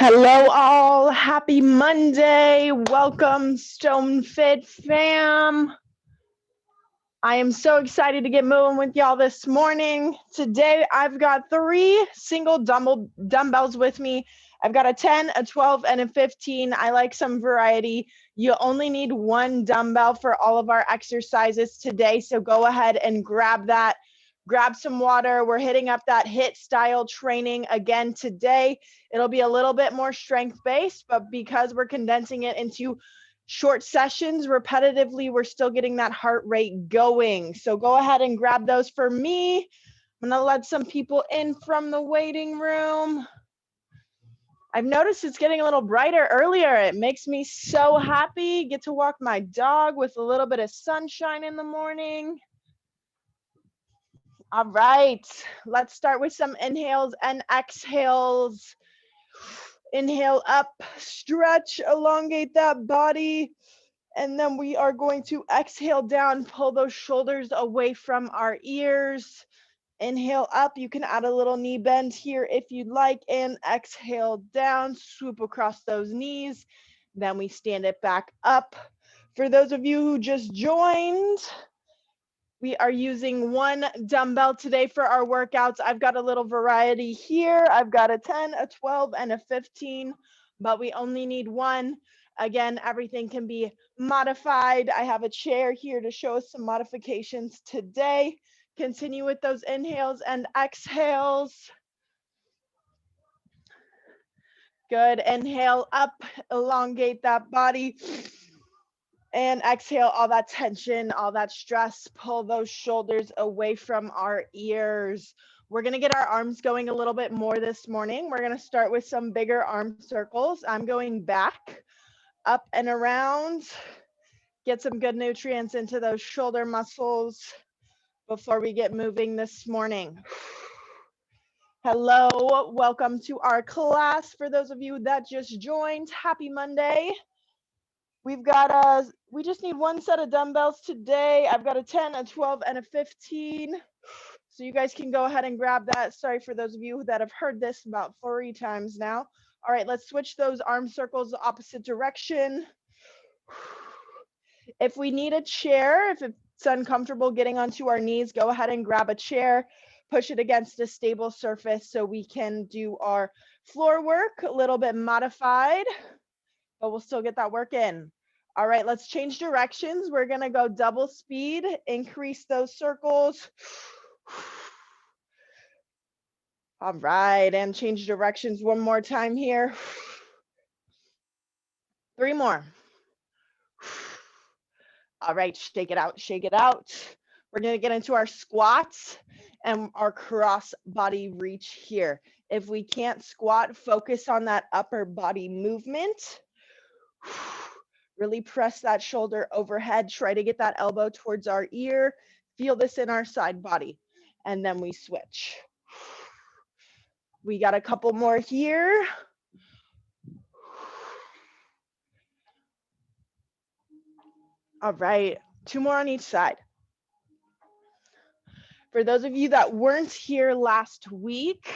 Hello all, happy Monday. Welcome StoneFit fam. I am so excited to get moving with y'all this morning. Today I've got 3 single dumbbells with me. I've got a 10, a 12, and a 15. I like some variety. You only need 1 dumbbell for all of our exercises today, so go ahead and grab that. Grab some water. We're hitting up that HIIT style training again today. It'll be a little bit more strength-based, but because we're condensing it into short sessions repetitively, we're still getting that heart rate going. So go ahead and grab those for me. I'm gonna let some people in from the waiting room. I've noticed it's getting a little brighter earlier. It makes me so happy. Get to walk my dog with a little bit of sunshine in the morning. All right, let's start with some inhales and exhales. Inhale up, stretch, elongate that body. And then we are going to exhale down, pull those shoulders away from our ears. Inhale up, you can add a little knee bend here if you'd like, and exhale down, swoop across those knees. Then we stand it back up. For those of you who just joined, we are using 1 dumbbell today for our workouts. I've got a little variety here. I've got a 10, a 12, and a 15, but we only need 1. Again, everything can be modified. I have a chair here to show us some modifications today. Continue with those inhales and exhales. Good. Inhale up, elongate that body. And exhale all that tension, all that stress. Pull those shoulders away from our ears. We're going to get our arms going a little bit more this morning. We're going to start with some bigger arm circles. I'm going back, up and around. Get some good nutrients into those shoulder muscles before we get moving this morning. Hello, welcome to our class. For those of you that just joined, happy Monday. We've got we just need 1 set of dumbbells today. I've got a 10, a 12, and a 15. So you guys can go ahead and grab that. Sorry for those of you that have heard this about 3 times now. All right, let's switch those arm circles the opposite direction. If we need a chair, if it's uncomfortable getting onto our knees, go ahead and grab a chair, push it against a stable surface so we can do our floor work a little bit modified, but we'll still get that work in. All right, let's change directions. We're gonna go double speed, increase those circles. All right, and change directions one more time here. 3 more. All right, shake it out, shake it out. We're gonna get into our squats and our cross body reach here. If we can't squat, focus on that upper body movement. Really press that shoulder overhead. Try to get that elbow towards our ear. Feel this in our side body. And then we switch. We got a couple more here. All right, 2 more on each side. For those of you that weren't here last week,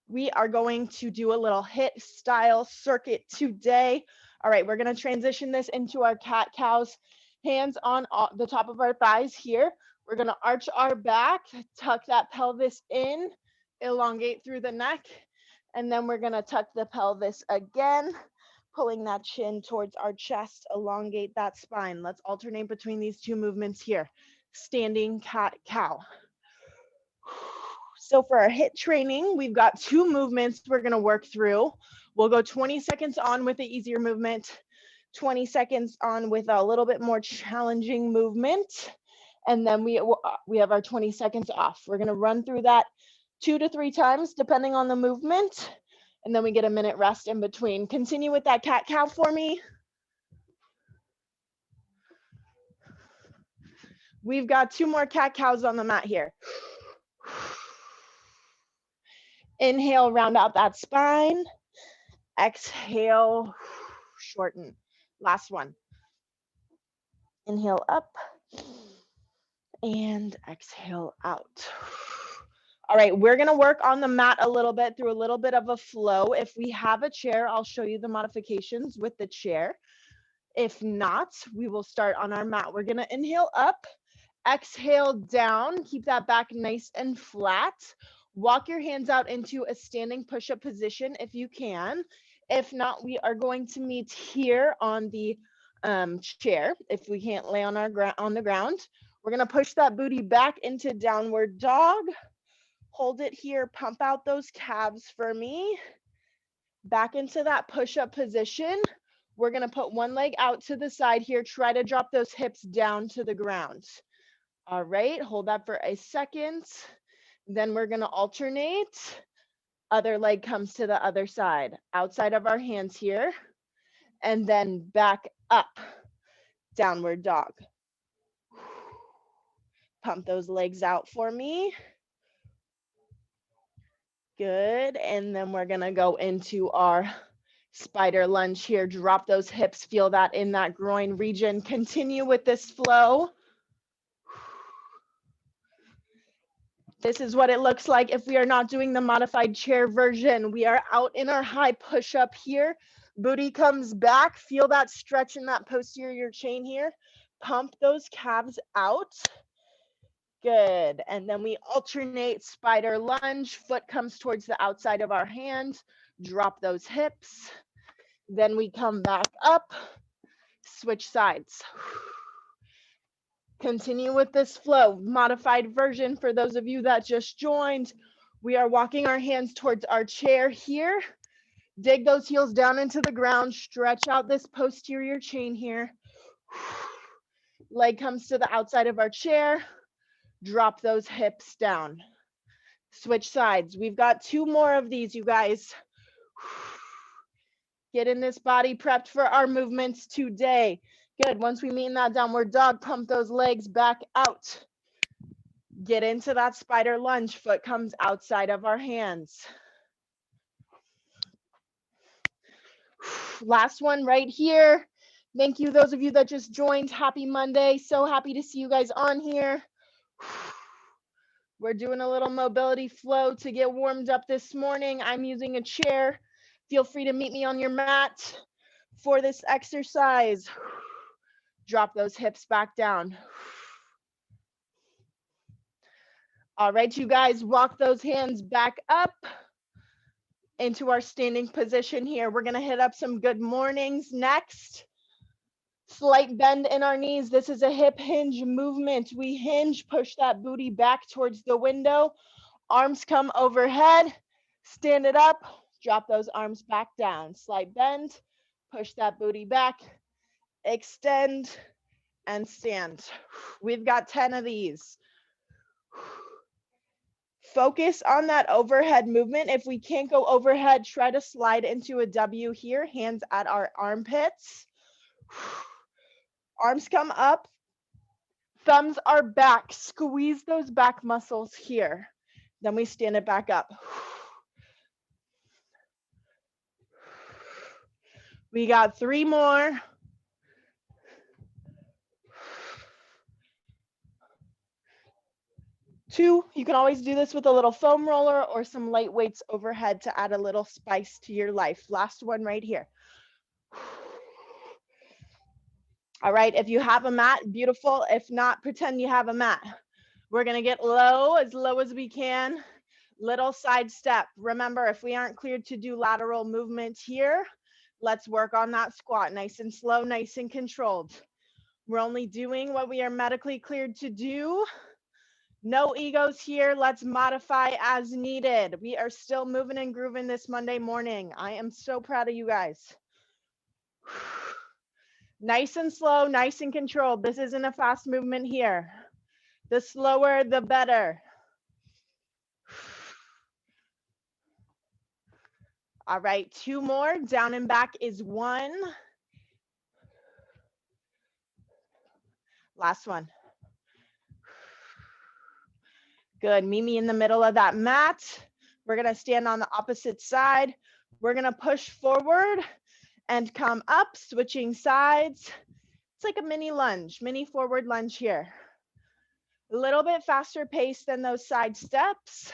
we are going to do a little HIIT style circuit today. All right, we're gonna transition this into our cat-cows. Hands on the top of our thighs here. We're gonna arch our back, tuck that pelvis in, elongate through the neck, and then we're gonna tuck the pelvis again, pulling that chin towards our chest, elongate that spine. Let's alternate between these 2 movements here. Standing cat-cow. So for our HIIT training, we've got 2 movements we're gonna work through. We'll go 20 seconds on with the easier movement, 20 seconds on with a little bit more challenging movement, and then we have our 20 seconds off. We're gonna run through that 2 to 3 times, depending on the movement, and then we get a minute rest in between. Continue with that cat-cow for me. We've got 2 more cat-cows on the mat here. Inhale, round out that spine. Exhale, shorten. Last one. Inhale up and exhale out. All right, we're gonna work on the mat a little bit through a little bit of a flow. If we have a chair, I'll show you the modifications with the chair. If not, we will start on our mat. We're gonna inhale up, exhale down, keep that back nice and flat. Walk your hands out into a standing push-up position if you can. If not, we are going to meet here on the chair. If we can't lay on the ground, we're gonna push that booty back into downward dog. Hold it here, pump out those calves for me. Back into that push-up position. We're gonna put one leg out to the side here. Try to drop those hips down to the ground. All right, hold that for a second. Then we're gonna alternate. Other leg comes to the other side. Outside of our hands here. And then back up, downward dog. Pump those legs out for me. Good, and then we're gonna go into our spider lunge here. Drop those hips, feel that in that groin region. Continue with this flow. This is what it looks like if we are not doing the modified chair version. We are out in our high push-up here. Booty comes back, feel that stretch in that posterior chain here. Pump those calves out. Good, and then we alternate spider lunge. Foot comes towards the outside of our hand. Drop those hips. Then we come back up, switch sides. Continue with this flow. Modified version for those of you that just joined. We are walking our hands towards our chair here. Dig those heels down into the ground. Stretch out this posterior chain here. Leg comes to the outside of our chair. Drop those hips down. Switch sides. We've got 2 more of these, you guys. Get in this body prepped for our movements today. Good. Once we meet in that downward dog, pump those legs back out. Get into that spider lunge. Foot comes outside of our hands. Last one right here. Thank you, those of you that just joined. Happy Monday. So happy to see you guys on here. We're doing a little mobility flow to get warmed up this morning. I'm using a chair. Feel free to meet me on your mat for this exercise. Drop those hips back down. All right, you guys, walk those hands back up into our standing position here. We're gonna hit up some good mornings next. Slight bend in our knees. This is a hip hinge movement. We hinge, push that booty back towards the window. Arms come overhead, stand it up, drop those arms back down. Slight bend, push that booty back, extend, and stand. We've got 10 of these. Focus on that overhead movement. If we can't go overhead, try to slide into a W here, hands at our armpits. Arms come up, thumbs are back. Squeeze those back muscles here. Then we stand it back up. We got 3 more. Two, you can always do this with a little foam roller or some light weights overhead to add a little spice to your life. Last one right here. All right, if you have a mat, beautiful. If not, pretend you have a mat. We're gonna get low as we can. Little side step. Remember, if we aren't cleared to do lateral movement here, let's work on that squat. Nice and slow, nice and controlled. We're only doing what we are medically cleared to do. No egos here. Let's modify as needed. We are still moving and grooving this Monday morning. I am so proud of you guys. Nice and slow, nice and controlled. This isn't a fast movement here. The slower, the better. All right, 2 more. Down and back is 1. Last one. Good. Meet me in the middle of that mat. We're going to stand on the opposite side. We're going to push forward and come up, switching sides. It's like a mini lunge, mini forward lunge here. A little bit faster pace than those side steps.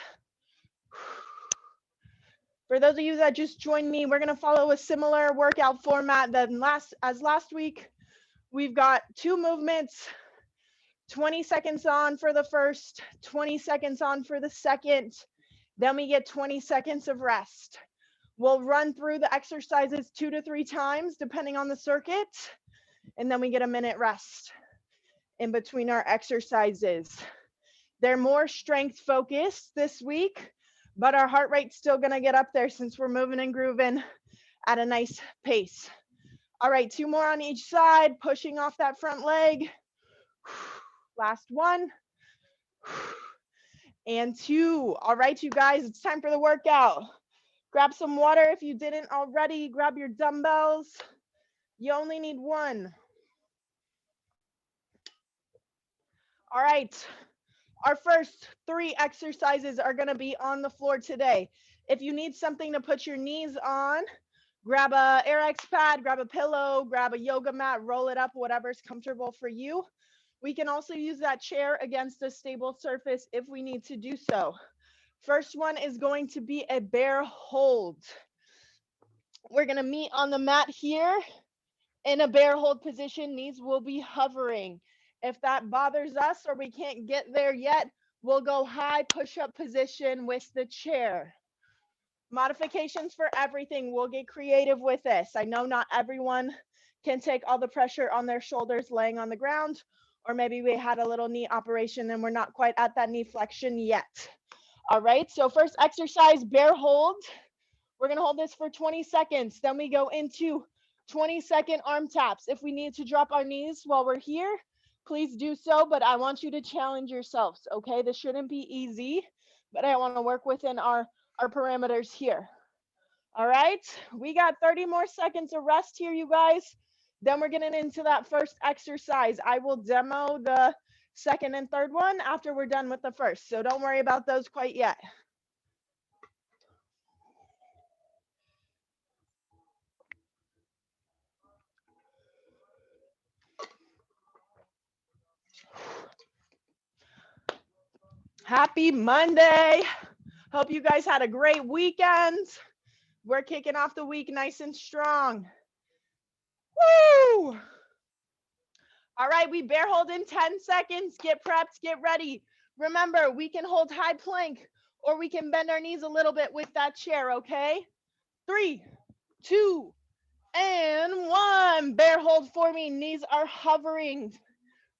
For those of you that just joined me, we're going to follow a similar workout format than last week. We've got 2 movements, 20 seconds on for the first, 20 seconds on for the second. Then we get 20 seconds of rest. We'll run through the exercises 2 to 3 times, depending on the circuit. And then we get a minute rest in between our exercises. They're more strength focused this week, but our heart rate's still gonna get up there since we're moving and grooving at a nice pace. All right, 2 more on each side, pushing off that front leg. Last 1. And 2. All right, you guys, it's time for the workout. Grab some water if you didn't already. Grab your dumbbells. You only need 1. All right, our first 3 exercises are gonna be on the floor today. If you need something to put your knees on, grab a AirX pad, grab a pillow, grab a yoga mat, roll it up, whatever's comfortable for you. We can also use that chair against a stable surface if we need to do so. First one is going to be a bear hold. We're gonna meet on the mat here in a bear hold position. Knees will be hovering. If that bothers us or we can't get there yet, we'll go high push-up position with the chair. Modifications for everything. We'll get creative with this. I know not everyone can take all the pressure on their shoulders laying on the ground, or maybe we had a little knee operation and we're not quite at that knee flexion yet. All right, so first exercise, bear hold. We're gonna hold this for 20 seconds. Then we go into 20-second arm taps. If we need to drop our knees while we're here, please do so, but I want you to challenge yourselves, okay? This shouldn't be easy, but I wanna work within our parameters here. All right, we got 30 more seconds of rest here, you guys. Then we're getting into that first exercise. I will demo the second and third one after we're done with the first, so don't worry about those quite yet. Happy Monday. Hope you guys had a great weekend. We're kicking off the week nice and strong. Woo! All right, we bear hold in 10 seconds. Get prepped, get ready. Remember, we can hold high plank or we can bend our knees a little bit with that chair, okay? 3, 2, and 1. Bear hold for me. Knees are hovering.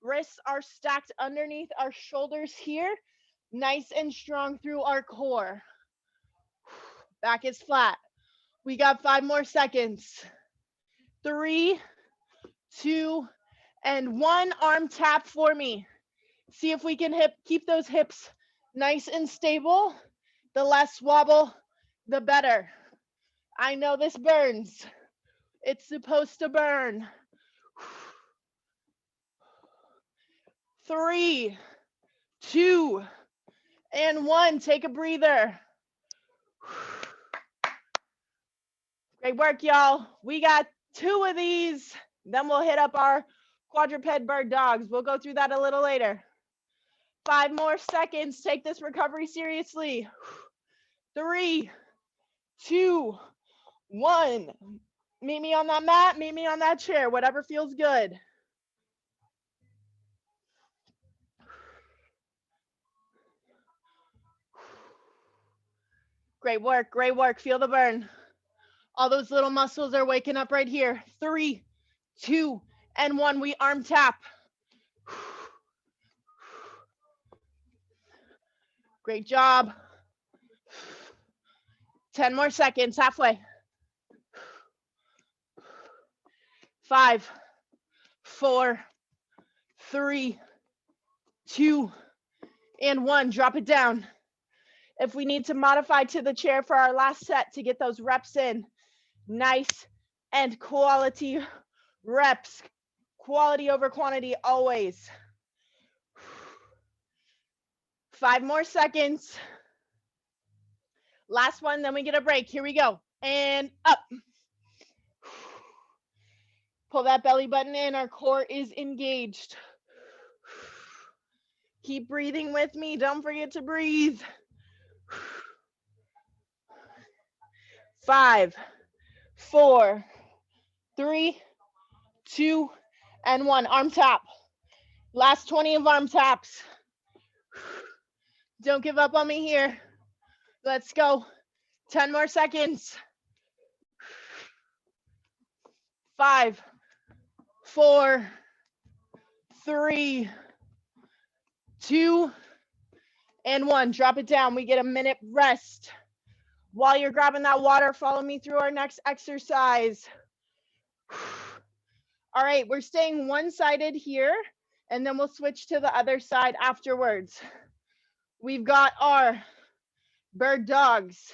Wrists are stacked underneath our shoulders here. Nice and strong through our core. Back is flat. We got 5 more seconds. 3, 2, and 1. Arm tap for me. See if we can keep those hips nice and stable. The less wobble, the better. I know this burns. It's supposed to burn. 3, 2, and 1. Take a breather. Great work, y'all. We got 2 of these. Then we'll hit up our quadruped bird dogs. We'll go through that a little later. 5 more seconds. Take this recovery seriously. 3, 2, 1. Meet me on that mat. Meet me on that chair. Whatever feels good. Great work. Great work. Feel the burn. All those little muscles are waking up right here. 3, 2, and 1. We arm tap. Great job. 10 more seconds, halfway. 5, 4, 3, 2, and 1. Drop it down. If we need to modify to the chair for our last set to get those reps in, nice and quality reps. Quality over quantity always. 5 more seconds. Last one, then we get a break. Here we go. And up. Pull that belly button in. Our core is engaged. Keep breathing with me. Don't forget to breathe. 5, 4, 3, 2, and 1. Arm tap. Last 20 of arm taps. Don't give up on me here. Let's go. 10 more seconds. 5, 4, 3, 2, and 1. Drop it down. We get a minute rest. While you're grabbing that water, follow me through our next exercise. All right, we're staying one-sided here, and then we'll switch to the other side afterwards. We've got our bird dogs.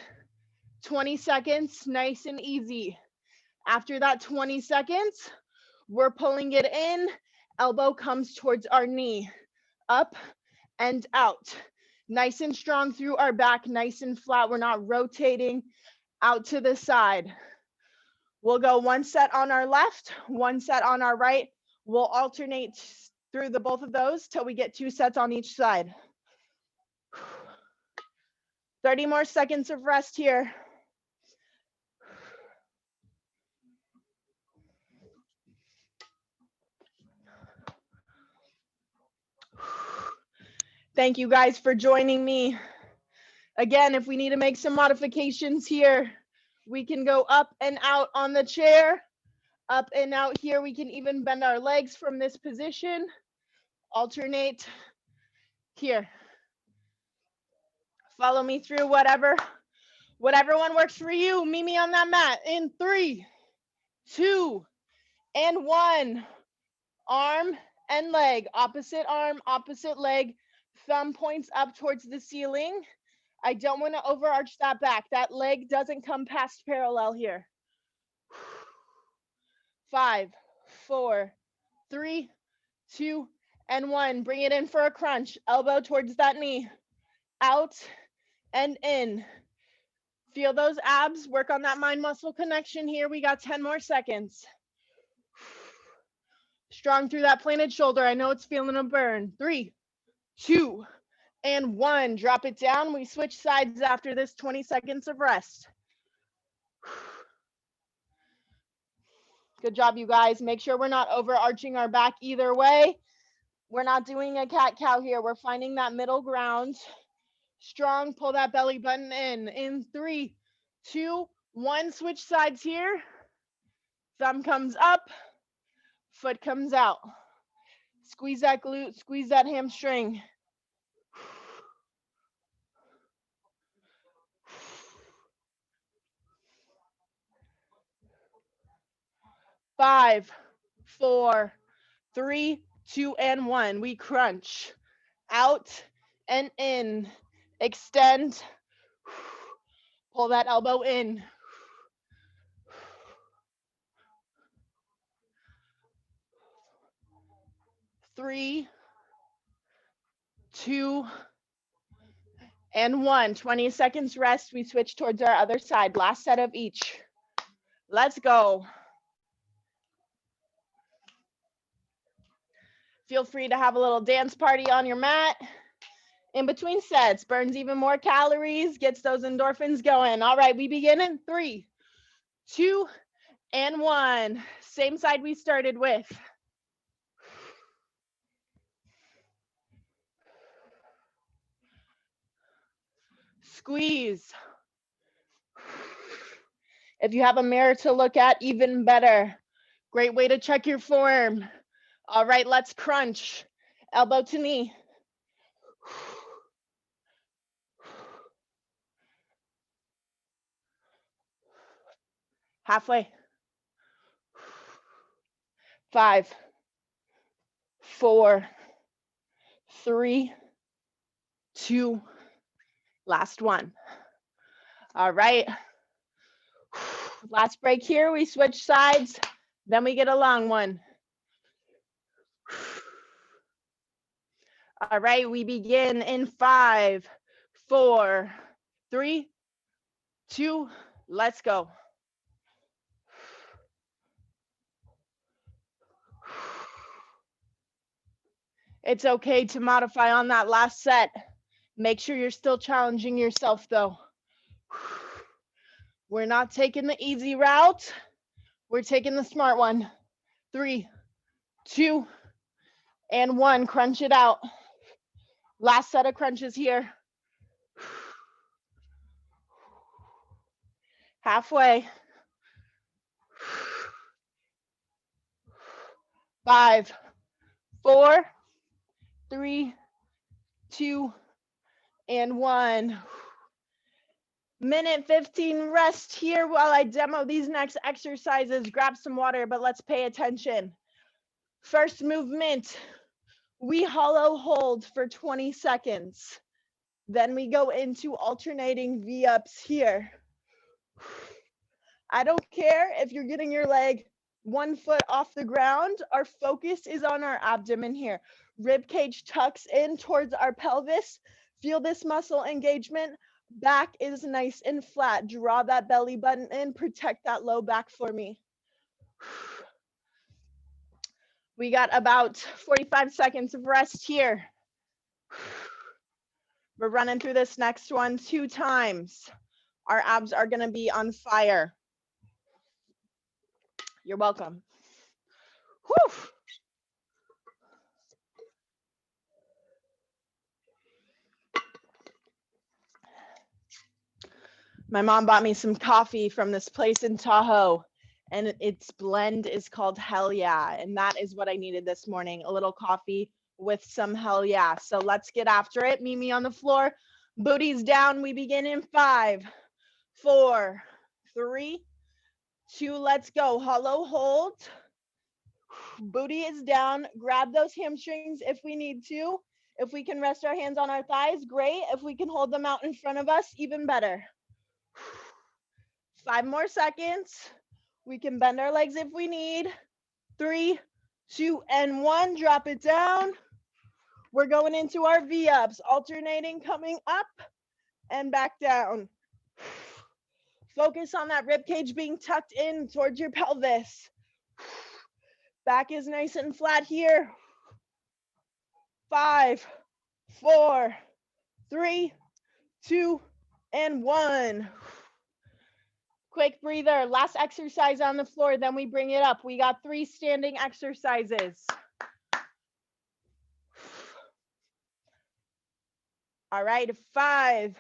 20 seconds, nice and easy. After that 20 seconds, we're pulling it in. Elbow comes towards our knee. Up and out. Nice and strong through our back, nice and flat. We're not rotating out to the side. We'll go one set on our left, one set on our right. We'll alternate through both of those till we get 2 sets on each side. 30 more seconds of rest here. Thank you guys for joining me. Again, if we need to make some modifications here, we can go up and out on the chair, up and out here. We can even bend our legs from this position, alternate here. Follow me through whatever one works for you. Meet me on that mat in 3, 2, and 1. Arm and leg, opposite arm, opposite leg. Thumb points up towards the ceiling. I don't want to overarch that back. That leg doesn't come past parallel here. 5, 4, 3, 2, and 1. Bring it in for a crunch. Elbow towards that knee. Out and in. Feel those abs. Work on that mind-muscle connection here. We got 10 more seconds. Strong through that planted shoulder. I know it's feeling a burn. 3, 2, and 1. Drop it down. We switch sides after this 20 seconds of rest. Good job, you guys. Make sure we're not overarching our back either way. We're not doing a cat-cow here. We're finding that middle ground. Strong, pull that belly button in 3, 2, 1. Switch sides here. Thumb comes up, foot comes out. Squeeze that glute, squeeze that hamstring. Five, 4, 3, 2, and 1. We crunch. Out and in. Extend. Pull that elbow in. 3, 2, and 1. 20 seconds rest. We switch towards our other side. Last set of each. Let's go. Feel free to have a little dance party on your mat. In between sets, burns even more calories, gets those endorphins going. All right, we begin in 3, 2, and 1. Same side we started with. Squeeze. If you have a mirror to look at, even better. Great way to check your form. All right, let's crunch. Elbow to knee. Halfway. 5, 4, 3, 2, last one. All right. Last break here. We switch sides. Then we get a long one. All right. We begin in 5, 4, 3, 2, let's go. It's okay to modify on that last set. Make sure you're still challenging yourself though. We're not taking the easy route. We're taking the smart one. 3, 2, and 1. Crunch it out. Last set of crunches here. Halfway. 5, 4, 3, 2, and 1. Minute 15 rest here while I demo these next exercises. Grab some water, but let's pay attention. First movement, we hollow hold for 20 seconds. Then we go into alternating V-ups here. I don't care if you're getting your leg 1 foot off the ground. Our focus is on our abdomen here. Rib cage tucks in towards our pelvis. Feel this muscle engagement. Back is nice and flat. Draw that belly button in. Protect that low back for me. We got about 45 seconds of rest here. We're running through this next one 2 times. Our abs are going to be on fire. You're welcome. Whew. My mom bought me some coffee from this place in Tahoe, and its blend is called Hell Yeah, and that is what I needed this morning, a little coffee with some Hell Yeah. So let's get after it. Meet me on the floor, booties down. We begin in 5, 4, 3, 2, let's go. Hollow hold. Booty is down. Grab those hamstrings if we need to. If we can rest our hands on our thighs, great. If we can hold them out in front of us, even better. 5 more seconds. We can bend our legs if we need. 3, 2, and 1. Drop it down. We're going into our V-ups, alternating, coming up and back down. Focus on that rib cage being tucked in towards your pelvis. Back is nice and flat here. 5, 4, 3, 2, and 1. Quick breather. Last exercise on the floor, then we bring it up. We got 3 standing exercises. All right, 5,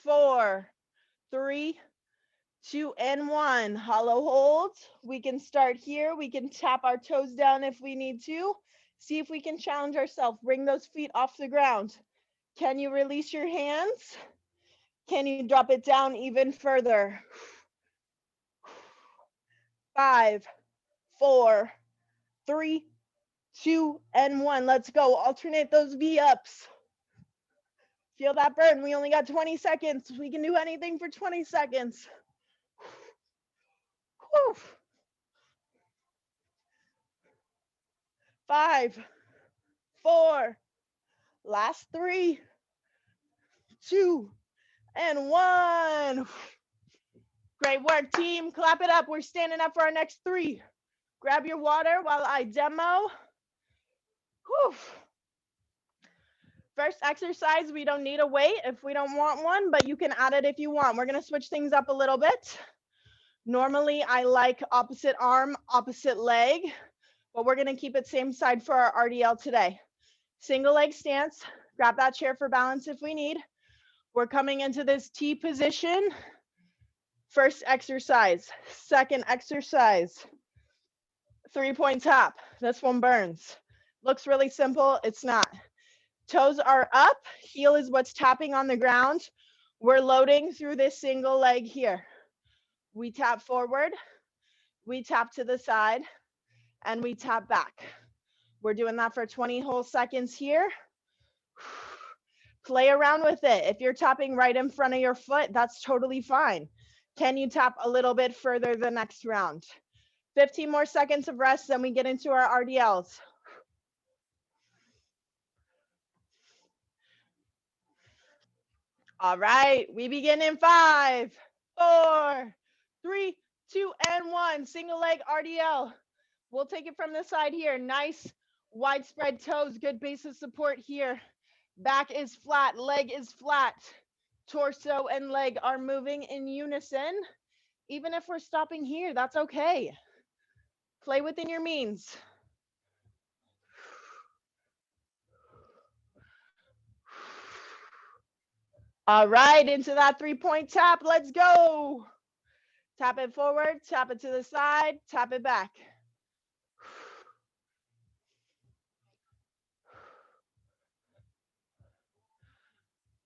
4, 3, 2, and 1. Hollow hold. We can start here. We can tap our toes down if we need to. See if we can challenge ourselves. Bring those feet off the ground. Can you release your hands? Can you drop it down even further? 5, 4, 3, 2, and 1. Let's go. Alternate those V-ups. Feel that burn. We only got 20 seconds. We can do anything for 20 seconds. Whew. 5, 4, last 3, 2, and 1. Great work, team. Clap it up. We're standing up for our next 3. Grab your water while I demo. Whew. First exercise, we don't need a weight if we don't want one, but you can add it if you want. We're going to switch things up a little bit. Normally, I like opposite arm, opposite leg, but we're going to keep it same side for our RDL today. Single leg stance. Grab that chair for balance if we need. We're coming into this T position. First exercise. Second exercise. 3-point tap. This one burns. Looks really simple. It's not. Toes are up. Heel is what's tapping on the ground. We're loading through this single leg here. We tap forward. We tap to the side. And we tap back. We're doing that for 20 whole seconds here. Play around with it. If you're tapping right in front of your foot, that's totally fine. Can you tap a little bit further the next round? 15 more seconds of rest, then we get into our RDLs. All right, we begin in 5, 4, 3, 2, and 1. Single leg RDL. We'll take it from the side here. Nice widespread toes, good base of support here. Back is flat, leg is flat. Torso and leg are moving in unison. Even if we're stopping here, that's okay. Play within your means. All right, into that 3-point tap. Let's go. Tap it forward, tap it to the side, tap it back.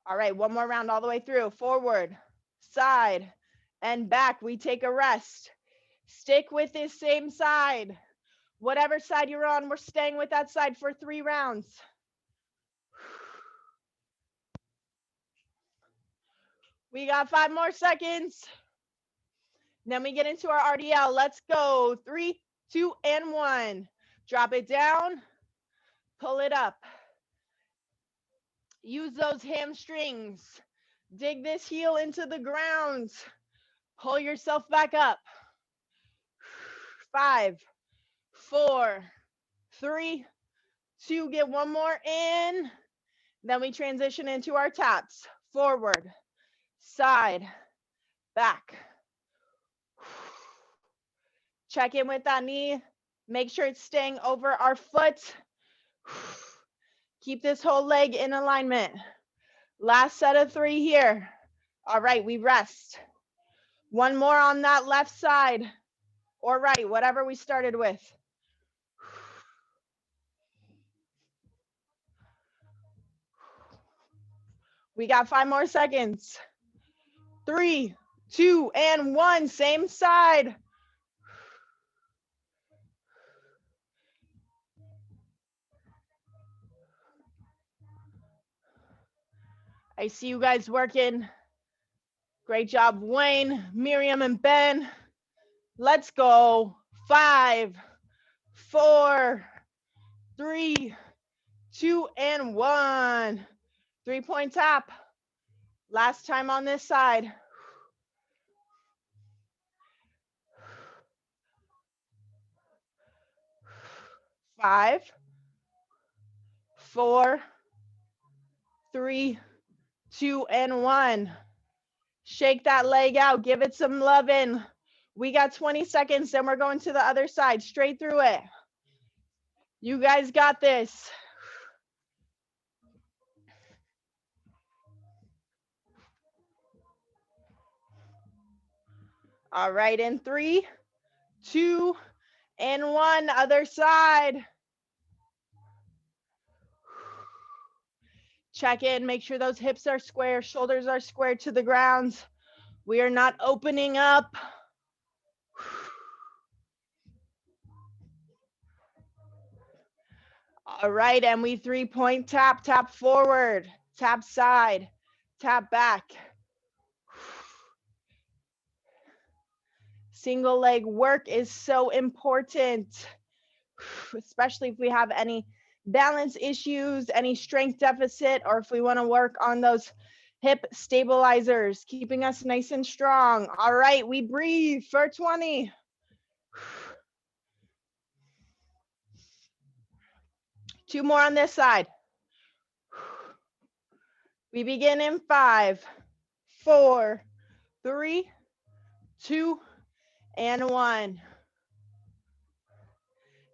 All right, one more round all the way through. Forward, side, and back. We take a rest. Stick with this same side. Whatever side you're on, we're staying with that side for 3 rounds. We got 5 more seconds. Then we get into our RDL. Let's go. 3, 2, and 1. Drop it down. Pull it up. Use those hamstrings. Dig this heel into the ground. Pull yourself back up. 5, 4, 3, 2. Get one more in. Then we transition into our taps. Forward, side, back. Check in with that knee. Make sure it's staying over our foot. Keep this whole leg in alignment. Last set of 3 here. All right, we rest. One more on that left side or right, whatever we started with. We got 5 more seconds. 3, 2, and 1. Same side. I see you guys working. Great job, Wayne, Miriam, and Ben. Let's go. 5, 4, 3, 2, and 1. 3-point tap. Last time on this side. 5, 4, 3, 2, and 1. Shake that leg out. Give it some loving. We got 20 seconds, then we're going to the other side. Straight through it. You guys got this. All right, in 3, 2, and 1. Other side. Check in. Make sure those hips are square. Shoulders are square to the ground. We are not opening up. All right, and we 3-point tap. Tap forward. Tap side. Tap back. Single leg work is so important, especially if we have any balance issues, any strength deficit, or if we want to work on those hip stabilizers, keeping us nice and strong. All right, we breathe for 20. Two more on this side. We begin in 5, 4, 3, 2, and 1.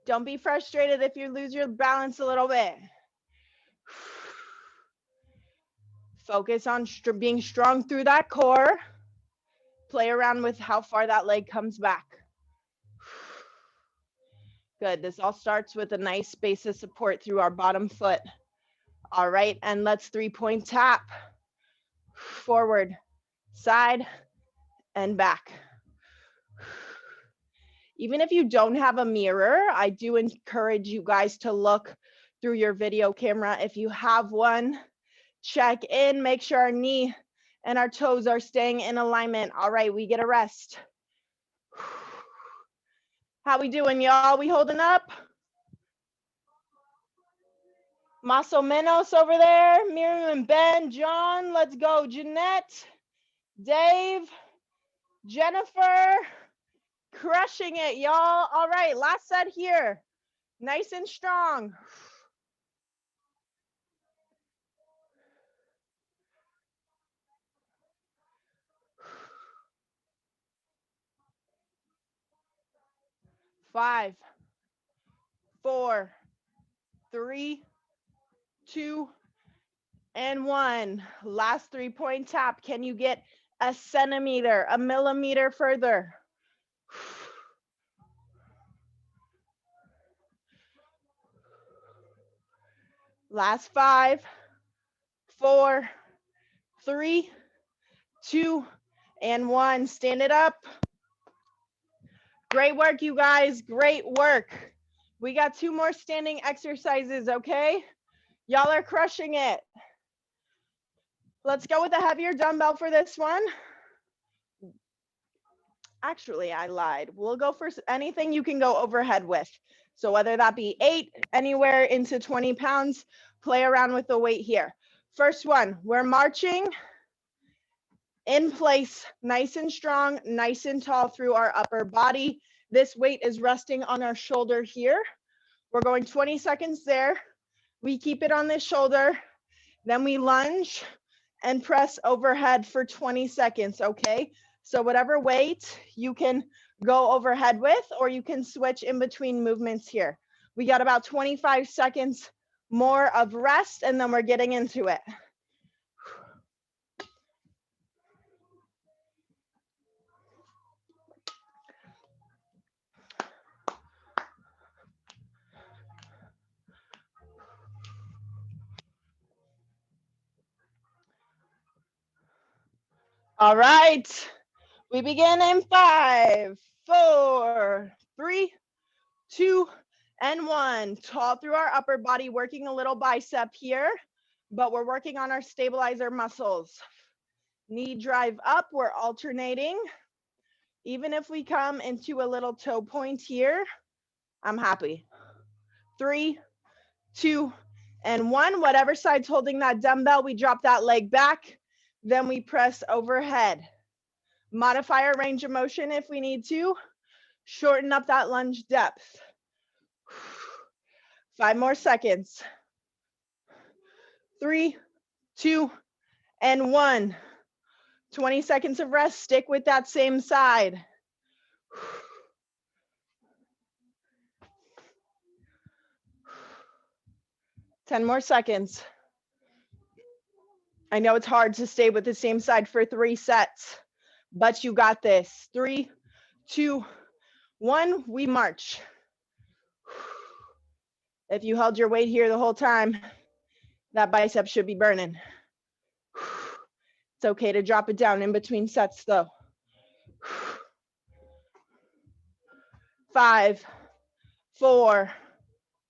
Don't be frustrated if you lose your balance a little bit. Focus on being strong through that core. Play around with how far that leg comes back. Good. This all starts with a nice base of support through our bottom foot. All right, and let's 3-point tap. Forward, side, and back. Even if you don't have a mirror, I do encourage you guys to look through your video camera. If you have one, check in, make sure our knee and our toes are staying in alignment. All right, we get a rest. How we doing, y'all? We holding up? Más o menos over there. Miriam and Ben, John, let's go. Jeanette, Dave, Jennifer, crushing it, y'all. All right, last set here. Nice and strong. 5, 4, 3, 2, and 1. Last 3-point tap. Can you get a centimeter, a millimeter further? Last 5, 4, 3, 2, and 1. Stand it up. Great work, you guys. Great work. We got 2 more standing exercises, okay? Y'all are crushing it. Let's go with a heavier dumbbell for this one. Actually, I lied. We'll go for anything you can go overhead with. So whether that be 8, anywhere into 20 pounds, play around with the weight here. First one, we're marching in place, nice and strong, nice and tall through our upper body. This weight is resting on our shoulder here. We're going 20 seconds there. We keep it on this shoulder. Then we lunge and press overhead for 20 seconds, okay? So whatever weight you can go overhead with, or you can switch in between movements here. We got about 25 seconds more of rest, and then we're getting into it. All right, we begin in 5, 4, 3, 2, and 1. Tall through our upper body, working a little bicep here, but we're working on our stabilizer muscles. Knee drive up, we're alternating. Even if we come into a little toe point here, I'm happy. 3, 2, and 1. Whatever side's holding that dumbbell, we drop that leg back, then we press overhead. Modify our range of motion if we need to. Shorten up that lunge depth. 5 more seconds. 3, 2, and 1. 20 seconds of rest. Stick with that same side. Ten more seconds. I know it's hard to stay with the same side for 3 sets, but you got this. 3, 2, 1, we march. If you held your weight here the whole time, that bicep should be burning. It's okay to drop it down in between sets though. 5, 4,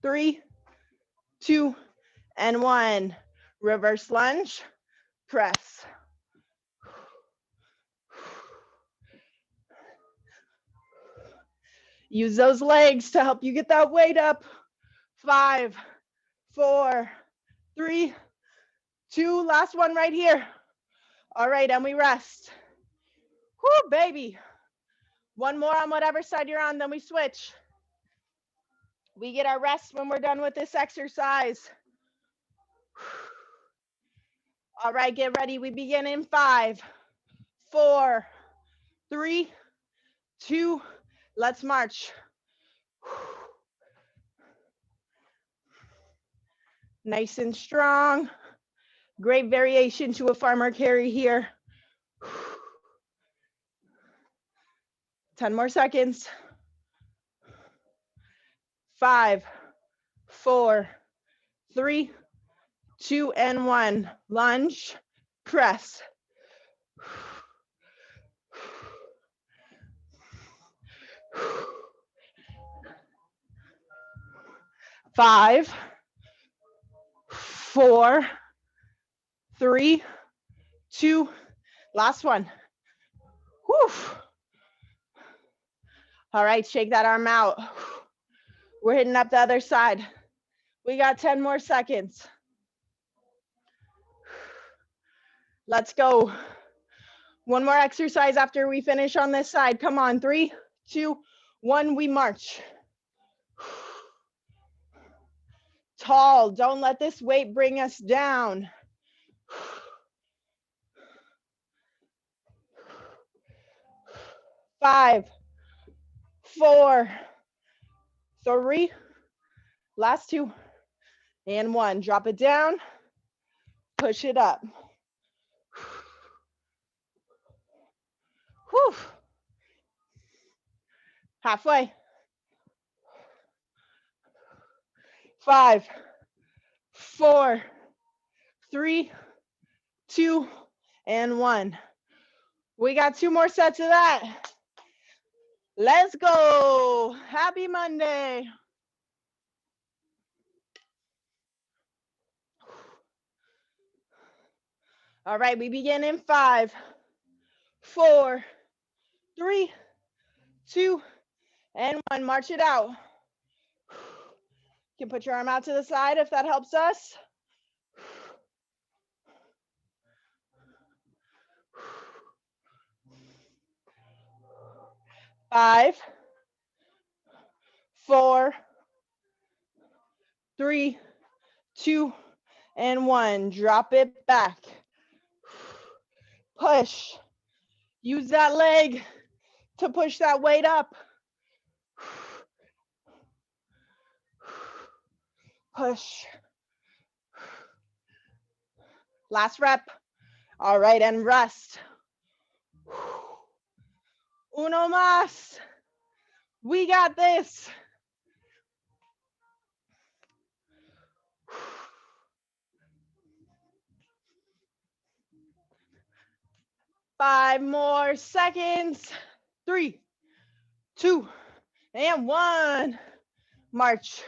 3, 2, and 1. Reverse lunge, press. Use those legs to help you get that weight up. 5, 4, 3, 2, last one right here. All right, and we rest. Whoo, baby. One more on whatever side you're on, then we switch. We get our rest when we're done with this exercise. All right, get ready. We begin in 5, 4, 3, 2, let's march. Nice and strong. Great variation to a farmer carry here. 10 more seconds. 5, 4, 3, 2, and 1. Lunge, press. 5, 4, 3, 2, last one. Whew. All right, shake that arm out. We're hitting up the other side. We got 10 more seconds. Let's go. One more exercise after we finish on this side. Come on, 3, 2, 1, we march. Tall, don't let this weight bring us down. 5, 4, 3, last 2, and 1. Drop it down, push it up. Whew. Halfway. 5, 4, 3, 2, and 1. We got 2 more sets of that. Let's go. Happy Monday. All right, we begin in 5, 4, 3, 2, and 1. March it out. You can put your arm out to the side if that helps us. 5, 4, 3, 2, and 1. Drop it back. Push. Use that leg to push that weight up. Push. Last rep. All right, and rest. Uno más. We got this. Five more seconds. 3, 2, and 1. March.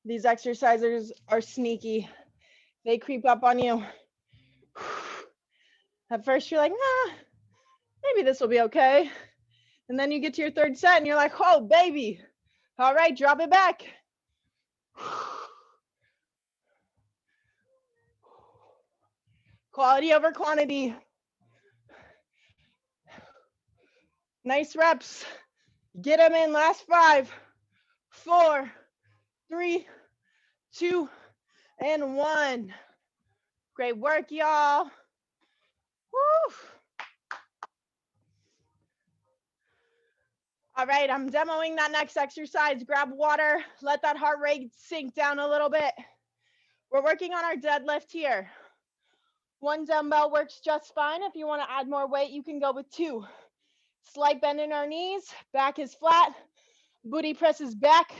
These exercises are sneaky. They creep up on you. At first you're like, nah, maybe this will be okay. And then you get to your 3rd set and you're like, oh, baby. All right, drop it back. Quality over quantity. Nice reps. Get them in. Last 5, 4, 3, 2, and 1. Great work, y'all. Woo. All right, I'm demoing that next exercise. Grab water. Let that heart rate sink down a little bit. We're working on our deadlift here. 1 dumbbell works just fine. If you want to add more weight, you can go with 2. Slight bend in our knees. Back is flat. Booty presses back.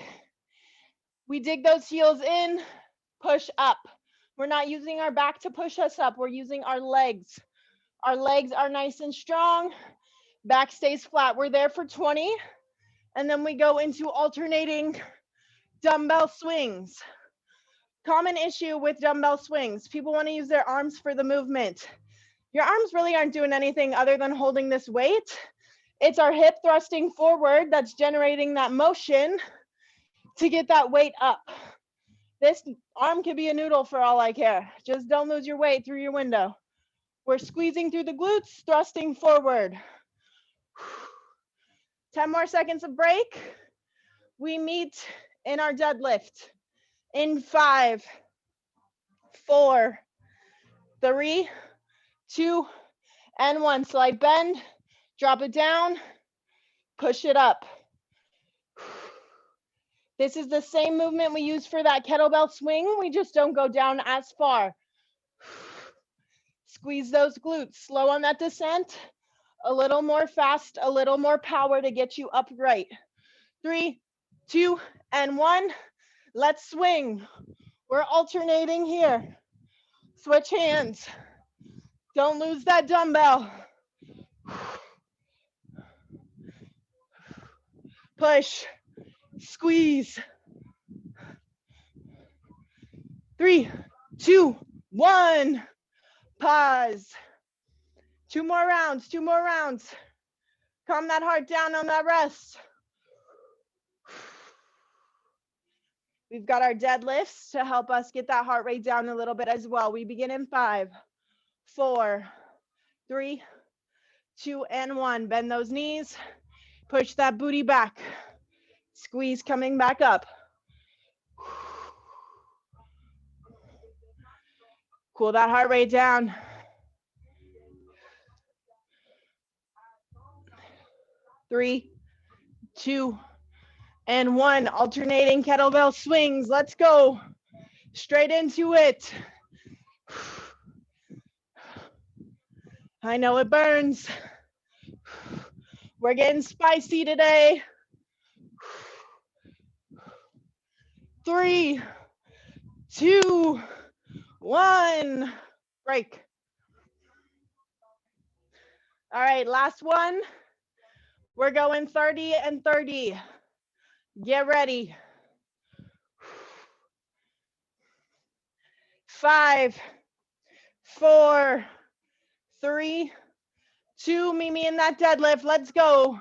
We dig those heels in. Push up. We're not using our back to push us up. We're using our legs. Our legs are nice and strong. Back stays flat. We're there for 20. And then we go into alternating dumbbell swings. Common issue with dumbbell swings. People want to use their arms for the movement. Your arms really aren't doing anything other than holding this weight. It's our hip thrusting forward that's generating that motion to get that weight up. This arm could be a noodle for all I care. Just don't lose your weight through your window. We're squeezing through the glutes, thrusting forward. 10 more seconds of break. We meet in our deadlift in 5, 4, 3, 2, and 1. Slight bend, drop it down, push it up. This is the same movement we use for that kettlebell swing. We just don't go down as far. Squeeze those glutes. Slow on that descent. A little more fast, a little more power to get you upright. 3, 2, and 1. Let's swing. We're alternating here. Switch hands. Don't lose that dumbbell. Push. Squeeze. 3, 2, 1. Pause. 2 more rounds, 2 more rounds. Calm that heart down on that rest. We've got our deadlifts to help us get that heart rate down a little bit as well. We begin in 5, 4, 3, 2, and 1. Bend those knees. Push that booty back. Squeeze coming back up. Cool that heart rate down. 3, 2, and 1. Alternating kettlebell swings. Let's go. Straight into it. I know it burns. We're getting spicy today. 3, 2, 1. Break. All right, last one. We're going 30 and 30. Get ready. 5, 4, 3, 2. Meet me in that deadlift. Let's go.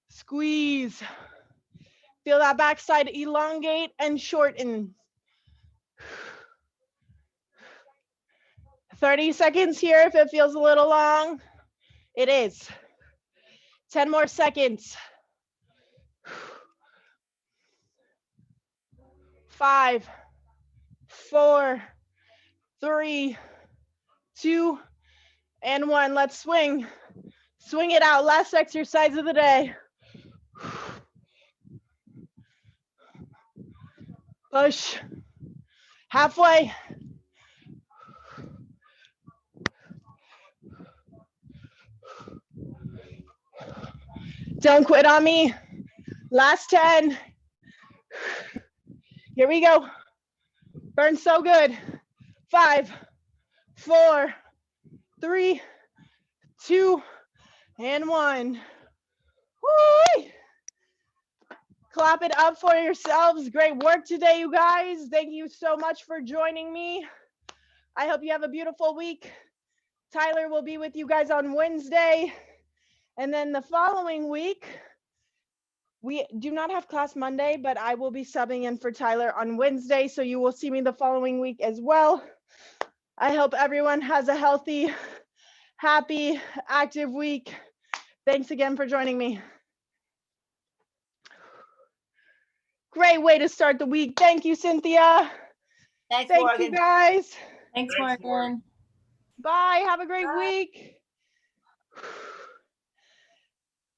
Squeeze. Feel that backside elongate and shorten. 30 seconds here if it feels a little long. It is. 10 more seconds. 5, 4, 3, 2, and 1. Let's swing. Swing it out. Last exercise of the day. Push. Halfway. Don't quit on me. Last 10. Here we go. Burn so good. 5, 4, 3, 2, and 1. Woo! Clap it up for yourselves. Great work today, you guys. Thank you so much for joining me. I hope you have a beautiful week. Tyler will be with you guys on Wednesday. And then the following week, we do not have class Monday, but I will be subbing in for Tyler on Wednesday. So you will see me the following week as well. I hope everyone has a healthy, happy, active week. Thanks again for joining me. Great way to start the week. Thank you, Cynthia. Thanks, Thank Morgan. you, guys. Thanks, Morgan. Bye. Have a great week.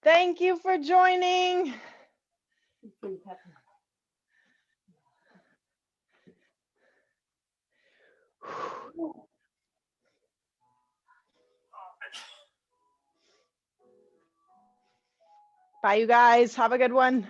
Thank you for joining. Bye, you guys. Have a good one.